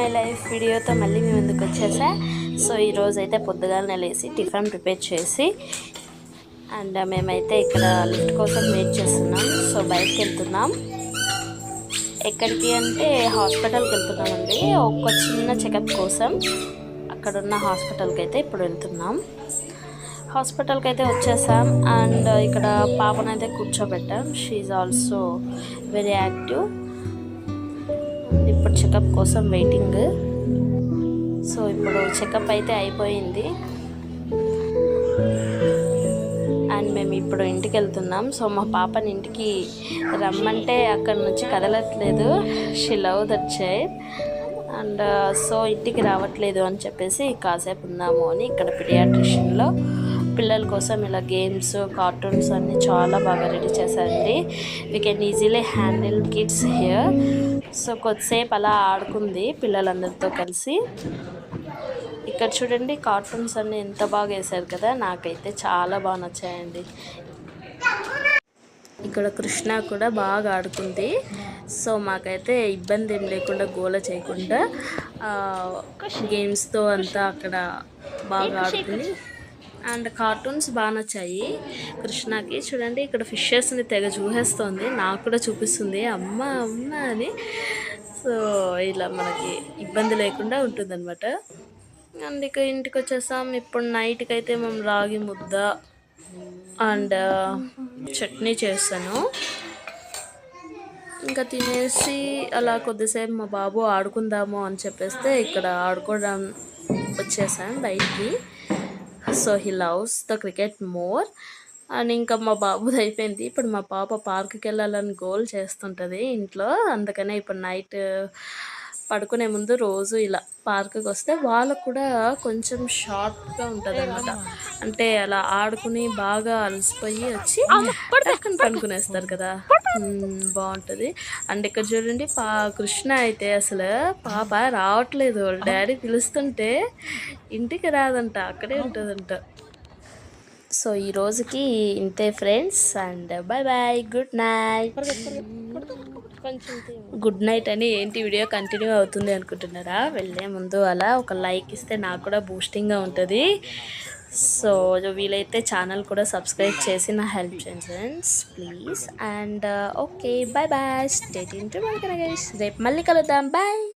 My life వీడియోతో మళ్ళీ మేము ఎందుకు వచ్చేసా. సో ఈరోజు అయితే పొద్దుగాలనే లేసి టిఫిన్ ప్రిపేర్ చేసి అండ్ మేమైతే ఇక్కడ లిఫ్ట్ కోసం వెయిట్ చేస్తున్నాం. సో బయటకు వెళ్తున్నాం. ఎక్కడికి అంటే హాస్పిటల్కి వెళ్తున్నామండి, ఒక చిన్న చెకప్ కోసం. అక్కడున్న హాస్పిటల్కి అయితే ఇప్పుడు వెళ్తున్నాం. హాస్పిటల్కి అయితే వచ్చేసాం అండ్ ఇక్కడ పాపనైతే కూర్చోబెట్టాం. She also very active. ఇప్పుడు చెకప్ కోసం వెయిటింగ్. సో ఇప్పుడు చెకప్ అయితే అయిపోయింది అండ్ మేము ఇప్పుడు ఇంటికి వెళ్తున్నాం. సో మా పాపని ఇంటికి రమ్మంటే అక్కడ నుంచి కదలట్లేదు. She love that chair and so ఇంటికి రావట్లేదు అని చెప్పేసి కాసేపు ఉందాము అని ఇక్కడ పీడియాట్రిషియన్లో పిల్లల కోసం ఇలా గేమ్స్, కార్టూన్స్ అన్నీ చాలా బాగా రెడీ చేశారండి. We can easily handle kids here. So కొద్దిసేపు అలా ఆడుకుంది పిల్లలందరితో కలిసి. ఇక్కడ చూడండి కార్టూన్స్ అన్నీ ఎంత బాగా వేశారు కదా, నాకైతే చాలా బాగా నచ్చాయండి. ఇక్కడ కృష్ణ కూడా బాగా ఆడుకుంది. సో మాకైతే ఇబ్బంది ఏం లేకుండా, గోల చేయకుండా గేమ్స్తో అంతా అక్కడ బాగా ఆడుకుంది. అండ్ కార్టూన్స్ బాగా నచ్చాయి కృష్ణకి. చూడండి ఇక్కడ ఫిషెస్ని తెగ చూసేస్తుంది, నాకు కూడా చూపిస్తుంది అమ్మ అమ్మ అని. సో ఇలా మనకి ఇబ్బంది లేకుండా ఉంటుందన్నమాట. అండ్ ఇక ఇంటికి వచ్చేసాం. ఇప్పుడు నైట్కి అయితే మేము రాగి ముద్ద అండ్ చట్నీ చేస్తాను. ఇంకా తినేసి అలా కొద్దిసేపు మా బాబు ఆడుకుందాము అని చెప్పేస్తే ఇక్కడ ఆడుకోవడం వచ్చేసాం బయటికి. So he loves the cricket more. And ఇంకా మా బాబుది అయిపోయింది. ఇప్పుడు మా పాప పార్క్కి వెళ్ళాలని గోల్ చేస్తుంటుంది ఇంట్లో. అందుకనే ఇప్పుడు నైట్ పడుకునే ముందు రోజు ఇలా పార్క్కి వస్తే వాళ్ళకు కూడా కొంచెం షార్ట్గా ఉంటుంది అన్నమాట. అంటే అలా ఆడుకుని బాగా అలసిపోయి వచ్చి పడుకునేస్తారు కదా, బాగుంటుంది. అండ్ ఇక్కడ చూడండి కృష్ణ అయితే అసలు పాప రావట్లేదు. డాడీ పిలుస్తుంటే ఇంటికి రాదంట, అక్కడే ఉంటుందంట. సో ఈ రోజుకి ఇంతే friends and bye bye, good night. Good night అని ఏంటి వీడియో కంటిన్యూ అవుతుంది అనుకుంటున్నారా? వెళ్ళే ముందు అలా ఒక లైక్ ఇస్తే నాకు కూడా బూస్టింగ్గా ఉంటుంది. సో వీలైతే ఛానల్ కూడా సబ్స్క్రైబ్ చేసి నా హెల్ప్ చేయండి friends please. And okay bye bye, stay tuned to my guys. రేపు మళ్ళీ కలుద్దాం, బాయ్.